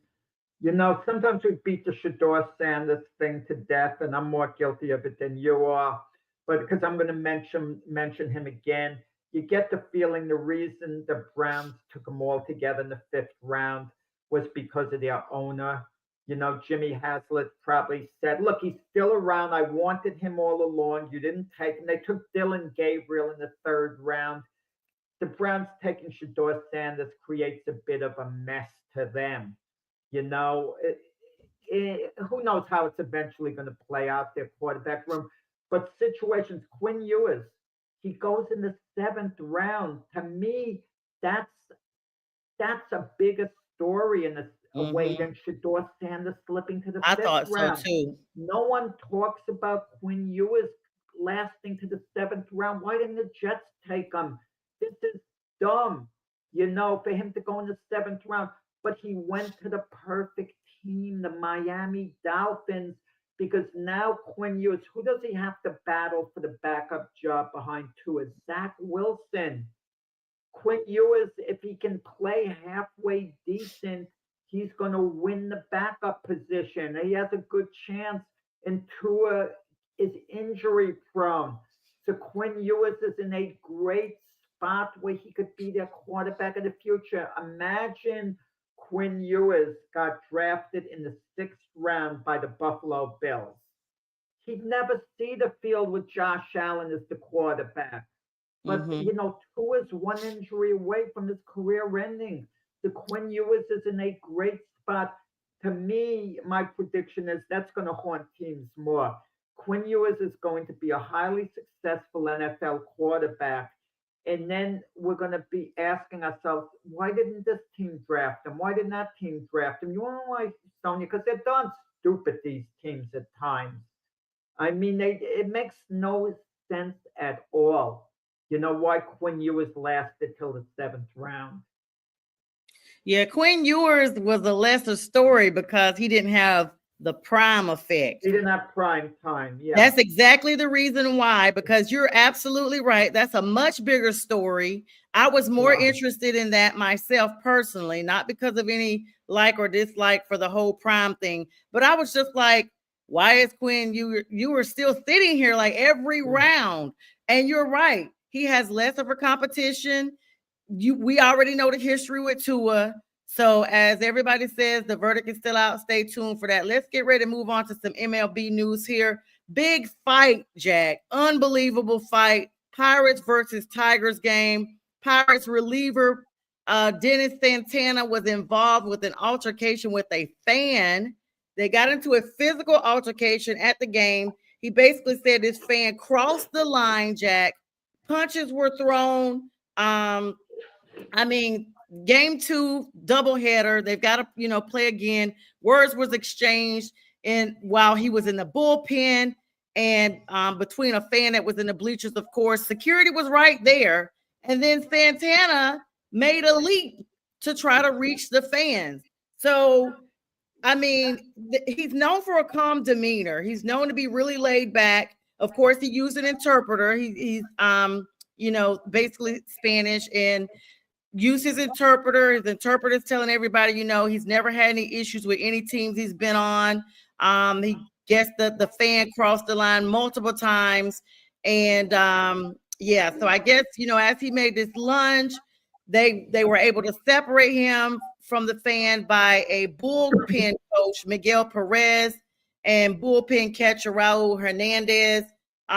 Sometimes we beat the Shador Sanders thing to death, and I'm more guilty of it than you are. But because I'm going to mention him again, you get the feeling the reason the Browns took them all together in the fifth round was because of their owner. Jimmy Haslett probably said, "Look, he's still around. I wanted him all along. You didn't take him." They took Dylan Gabriel in the third round. The Browns taking Shador Sanders creates a bit of a mess to them. You know, who knows how it's eventually going to play out their quarterback room. But situations, Quinn Ewers, he goes in the seventh round. To me, that's that's a bigger story in a way Mm-hmm. than Shador Sanders slipping to the I fifth thought so round. too. No one talks about Quinn Ewers lasting to the seventh round. Why didn't the Jets take him? This is dumb, for him to go in the seventh round. But he went to the perfect team, the Miami Dolphins. because now Quinn Ewers, who does he have to battle for the backup job behind Tua? Zach Wilson. Quinn Ewers, if he can play halfway decent, he's going to win the backup position. He has a good chance, and Tua is injury prone. So Quinn Ewers is in a great spot where he could be their quarterback of the future. Imagine Quinn Ewers got drafted in the sixth round by the Buffalo Bills. He'd never see the field with Josh Allen as the quarterback. But Mm-hmm. Tua's one injury away from his career ending. The Quinn Ewers is in a great spot. To me, my prediction is that's going to haunt teams more. Quinn Ewers is going to be a highly successful NFL quarterback. And then we're going to be asking ourselves, why didn't this team draft him? Why didn't that team draft him? You want to know why, Sonia? Because they're darn stupid, these teams at times. I mean, it makes no sense at all. You know why Quinn Ewers lasted till the seventh round? Yeah, Quinn Ewers was a lesser story because he didn't have the prime effect. He didn't have prime time. Yeah. That's exactly the reason why, because you're absolutely right. That's a much bigger story. I was more Wow. interested in that myself personally, not because of any like or dislike for the whole prime thing, but I was just like, why is Quinn you were still sitting here like every Yeah. round? And you're right. He has less of a competition. We already know the history with Tua. So as everybody says, the verdict is still out. Stay tuned for that. Let's get ready to move on to some MLB news here. Big fight, Jack. Unbelievable fight. Pirates versus Tigers game. Pirates reliever Dennis Santana was involved with an altercation with a fan. They got into a physical altercation at the game. He basically said this fan crossed the line, Jack. Punches were thrown. Um, I mean, game two, doubleheader. They've got to, play again. Words was exchanged, and while he was in the bullpen, and between a fan that was in the bleachers, of course, security was right there. And then Santana made a leap to try to reach the fans. So I mean, he's known for a calm demeanor. He's known to be really laid back. Of course, he used an interpreter. He's basically Spanish and used his interpreter. His interpreter's telling everybody, he's never had any issues with any teams he's been on. He guessed that the fan crossed the line multiple times. And yeah, so I guess, as he made this lunge, they were able to separate him from the fan by a bullpen coach, Miguel Perez, and bullpen catcher Raul Hernandez.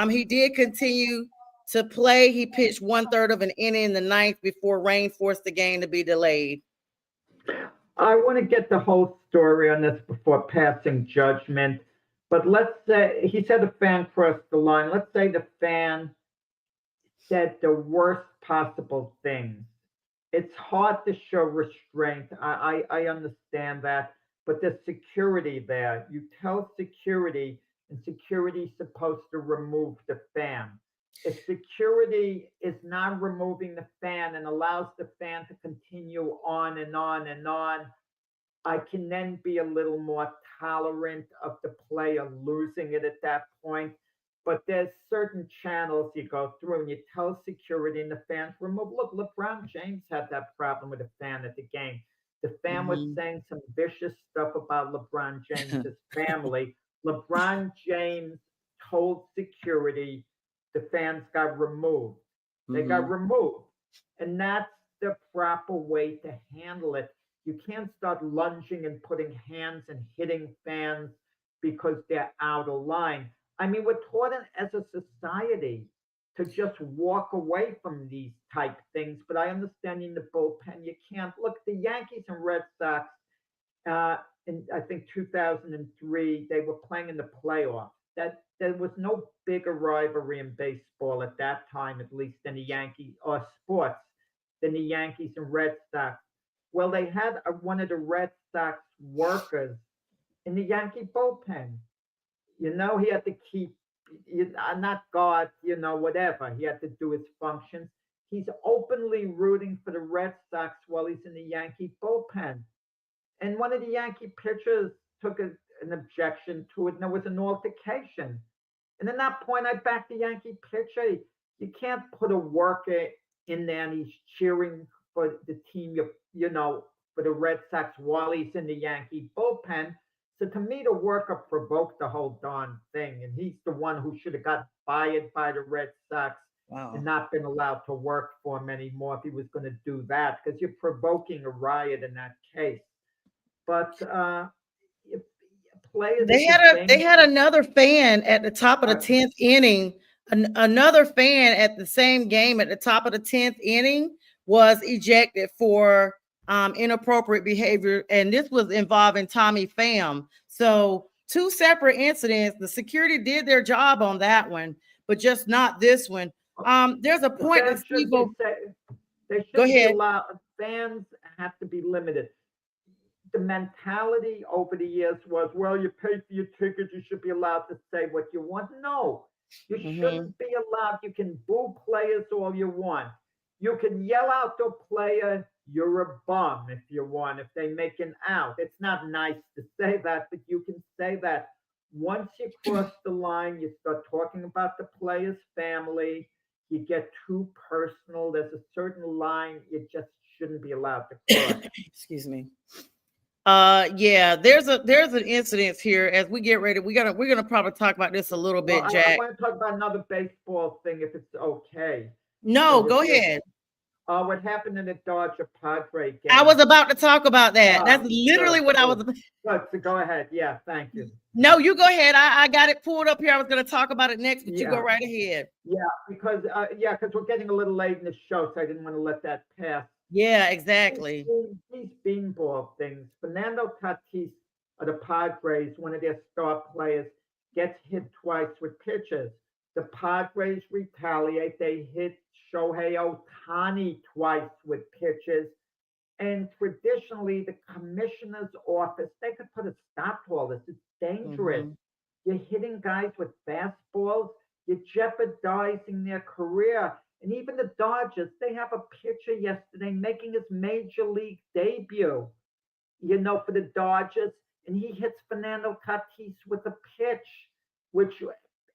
He did continue to play. He pitched 1/3 of an inning in the ninth before rain forced the game to be delayed. I want to get the whole story on this before passing judgment. But let's say he said the fan crossed the line. Let's say the fan said the worst possible things. It's hard to show restraint. I understand that, but there's security there. You tell security, and security's supposed to remove the fan. If security is not removing the fan and allows the fan to continue on and on and on, I can then be a little more tolerant of the player losing it at that point. But there's certain channels you go through and you tell security and the fans remove. Look, LeBron James had that problem with a fan at the game. The fan was Mhm. saying some vicious stuff about LeBron James's family. LeBron James told security the fans got removed. They got Mhm. removed. And that's the proper way to handle it. You can't start lunging and putting hands and hitting fans because they're out of line. I mean, we're taught as a society to just walk away from these type things. But I understand in the bullpen, you can't. Look, the Yankees and Red Sox, in I think 2003, they were playing in the playoffs. That there was no bigger rivalry in baseball at that time, at least, than the Yankees or sports than the Yankees and Red Sox. Well, they had one of the Red Sox workers in the Yankee bullpen. He had to keep, not guard, whatever. He had to do his functions. He's openly rooting for the Red Sox while he's in the Yankee bullpen. And one of the Yankee pitchers took an objection to it, and there was an altercation. And at that point, I backed the Yankee pitcher. You can't put a worker in there and he's cheering for the team, for the Red Sox while he's in the Yankee bullpen. So to me, the worker provoked the whole darn thing. And he's the one who should have got fired by the Red Sox and not been allowed to work for him anymore if he was going to do that, because you're provoking a riot in that case. But players, They had another fan at the top of the 10th inning. Another fan at the same game at the top of the 10th inning was ejected for inappropriate behavior, and this was involving Tommy Pham. So 2 separate incidents. The security did their job on that one, but just not this one. There's a point that Steve. They should be allowed. Fans have to be limited. The mentality over the years was, well, you pay for your ticket, you should be allowed to say what you want. No, you shouldn't be allowed. You can boo players all you want. You can yell out to a player, you're a bum if you want, if they make an out. It's not nice to say that, but you can say that. Once you cross the line, you start talking about the player's family, you get too personal. There's a certain line you just shouldn't be allowed to cross. Excuse me. Yeah, there's an incident here as we get ready. We're gonna probably talk about this a little bit, Jack. I want to talk about another baseball thing if it's okay. No, go ahead. What happened in the Dodger Padre game? I was about to talk about that. That's literally what I was. So go ahead. Yeah, thank you. No, you go ahead. I got it pulled up here. I was going to talk about it next, but you go right ahead. Yeah, because we're getting a little late in the show, so I didn't want to let that pass. Yeah, exactly. These beanball things. Fernando Tatis of the Padres, one of their star players, gets hit twice with pitches. The Padres retaliate. They hit Shohei Ohtani twice with pitches. And traditionally, the commissioner's office, they could put a stop to all this. It's dangerous. You're hitting guys with fastballs. You're jeopardizing their career. And even the Dodgers, they have a pitcher yesterday making his major league debut, for the Dodgers. And he hits Fernando Tatis with a pitch, which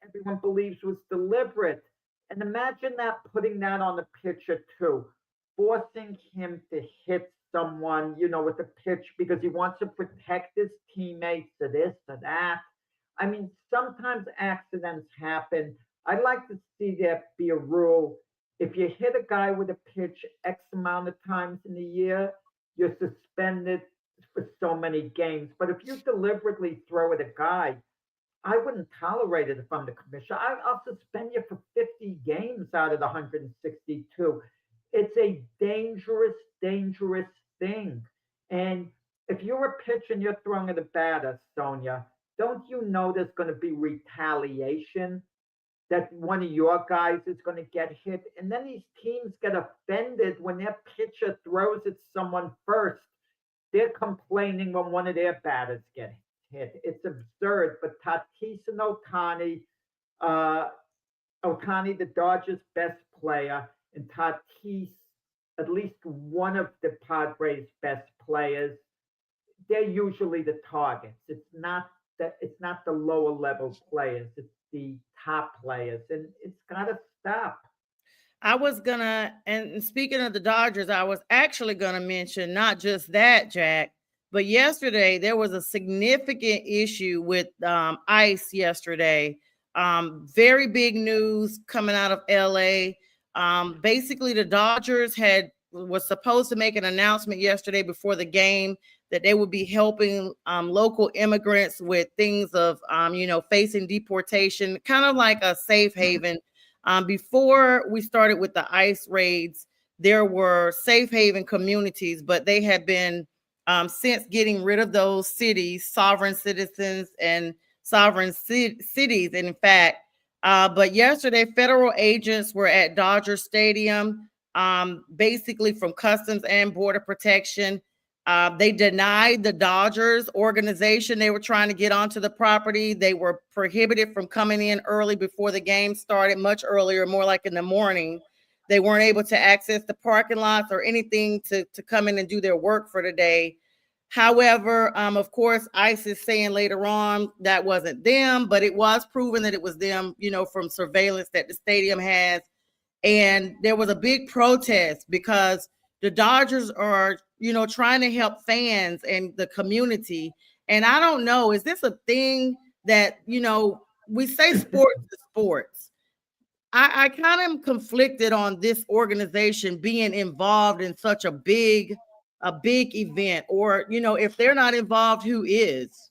everyone believes was deliberate. And imagine that, putting that on the pitcher too, forcing him to hit someone, with a pitch because he wants to protect his teammates or this or that. I mean, sometimes accidents happen. I'd like to see there be a rule. If you hit a guy with a pitch X amount of times in a year, you're suspended for so many games. But if you deliberately throw at a guy, I wouldn't tolerate it if I'm the commissioner. I'll suspend you for 50 games out of the 162. It's a dangerous, dangerous thing. And if you're a pitcher and you're throwing at a batter, Sonja, don't you know there's going to be retaliation? That one of your guys is going to get hit. And then these teams get offended when their pitcher throws at someone first. They're complaining when one of their batters get hit. It's absurd. But Tatis and Ohtani, the Dodgers' best player, and Tatis, at least one of the Padres' best players, they're usually the targets. It's not the lower level players. It's the top players, and it's got to stop. And speaking of the Dodgers, I was actually gonna mention not just that, Jack, but yesterday there was a significant issue with ICE yesterday. Very big news coming out of LA. Basically, the Dodgers was supposed to make an announcement yesterday before the game that they would be helping local immigrants with things of, facing deportation, kind of like a safe haven. Before we started with the ICE raids, there were safe haven communities, but they had been since getting rid of those cities, sovereign citizens and sovereign cities, in fact. But yesterday, federal agents were at Dodger Stadium, basically from Customs and Border Protection. They denied the Dodgers organization they were trying to get onto the property. They were prohibited from coming in early before the game started, much earlier, more like in the morning. They weren't able to access the parking lots or anything to come in and do their work for the day. However, of course, ICE is saying later on that wasn't them, but it was proven that it was them, from surveillance that the stadium has. And there was a big protest because the Dodgers are, trying to help fans and the community. And I don't know, is this a thing that, we say sports is sports. I kind of am conflicted on this organization being involved in such a big event, or if they're not involved, who is?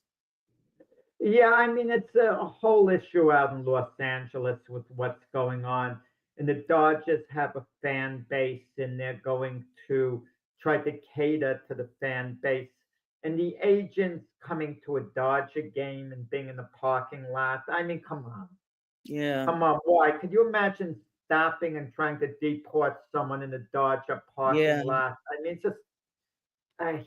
Yeah, I mean, it's a whole issue out in Los Angeles with what's going on. And the Dodgers have a fan base, and they're going to try to cater to the fan base. And the agents coming to a Dodger game and being in the parking lot. I mean, come on. Yeah. Come on, why? Could you imagine stopping and trying to deport someone in the Dodger parking Yeah. lot? I mean, it's just I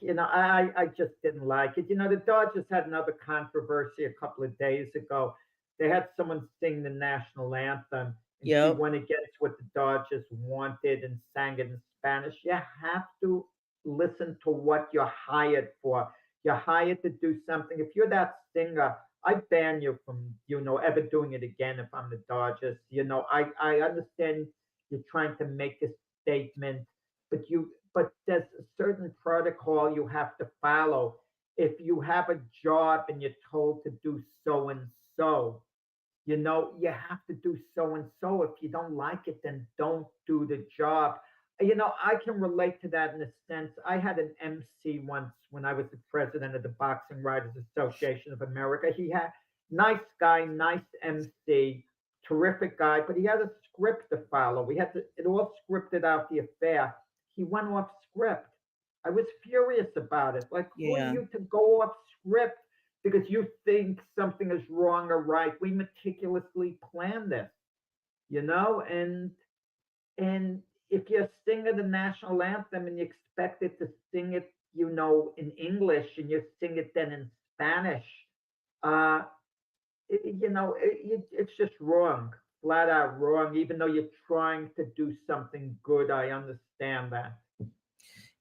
just didn't like it. The Dodgers had another controversy a couple of days ago. They had someone sing the national anthem, and she Yep. went against what the Dodgers wanted and sang it in Spanish. You have to listen to what you're hired for. You're hired to do something. If you're that singer, I ban you from, ever doing it again if I'm the Dodgers. I understand you're trying to make a statement, but there's a certain protocol you have to follow. If you have a job and you're told to do so and so, you have to do so and so. If you don't like it, then don't do the job. I can relate to that in a sense. I had an MC once when I was the president of the Boxing Writers Association of America. He had nice guy, nice MC, terrific guy, but he had a script to follow. We had it all scripted out the affair. He went off script. I was furious about it. Like, who are Yeah. you to go off script because you think something is wrong or right? We meticulously planned this, and if you sing the national anthem and you expect it to sing it, in English, and you sing it then in Spanish, uh, it's just wrong, flat out wrong. Even though you're trying to do something good, I understand that.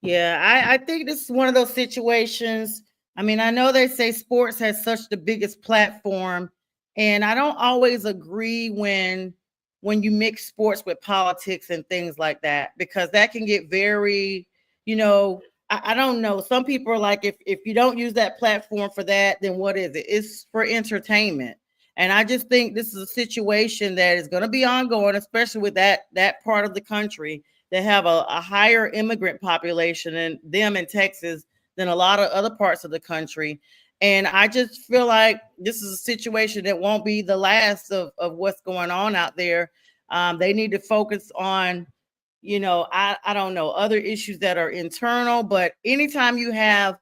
Yeah, I think this is one of those situations. I mean, I know they say sports has such the biggest platform, and I don't always agree when you mix sports with politics and things like that, because that can get very, I don't know. Some people are like, if you don't use that platform for that, then what is it? It's for entertainment. And I just think this is a situation that is going to be ongoing, especially with that part of the country. They have a higher immigrant population in them in Texas than a lot of other parts of the country. And I just feel like this is a situation that won't be the last of what's going on out there. They need to focus on, I don't know, other issues that are internal. But anytime you have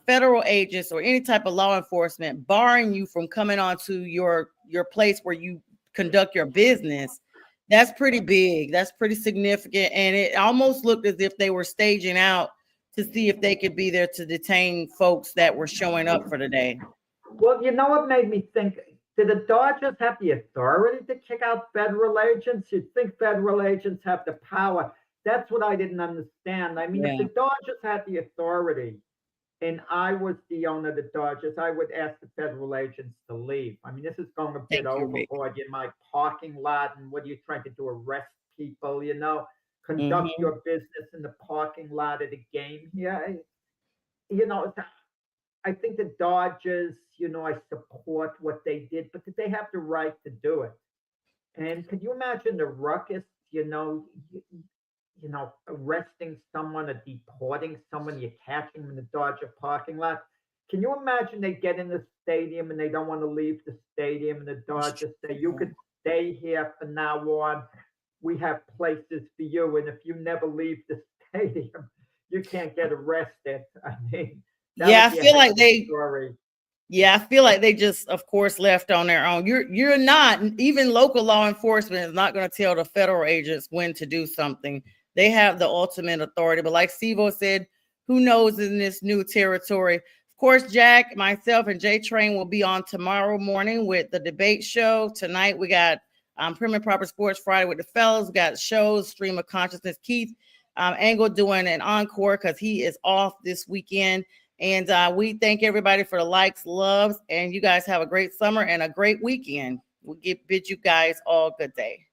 federal agents or any type of law enforcement barring you from coming onto your place where you conduct your business, that's pretty big. That's pretty significant. And it almost looked as if they were staging out to see if they could be there to detain folks that were showing up for the day. Well, you know what made me think? Do the Dodgers have the authority to kick out federal agents? You'd think federal agents have the power. That's what I didn't understand. I mean, if Yeah. the Dodgers had the authority and I was the owner of the Dodgers, I would ask the federal agents to leave. I mean, this is going a bit Thank you, Rick. overboard. You're in my parking lot, and what are you trying to do? Arrest people? Conduct Mhm. your business in the parking lot at a game here. I think the Dodgers, I support what they did, but did they have the right to do it? And could you imagine the ruckus, arresting someone or deporting someone, you catch them in the Dodger parking lot? Can you imagine they get in the stadium and they don't want to leave the stadium, and the Dodgers say, you could stay here from now on. We have places for you. And if you never leave the stadium, you can't get arrested. I mean, that Yeah, would I be a feel heck like of a they story. Yeah, I feel like they just, of course, left on their own. You're not, even local law enforcement is not going to tell the federal agents when to do something. They have the ultimate authority. But like Stevo said, who knows in this new territory? Of course, Jack, myself, and J Train will be on tomorrow morning with the debate show. Tonight we got Prim and Proper Sports Friday with the fellas. We got shows, Stream of Consciousness. Keith Angle doing an encore because he is off this weekend. And we thank everybody for the likes, loves, and you guys have a great summer and a great weekend. We'll bid you guys all good day.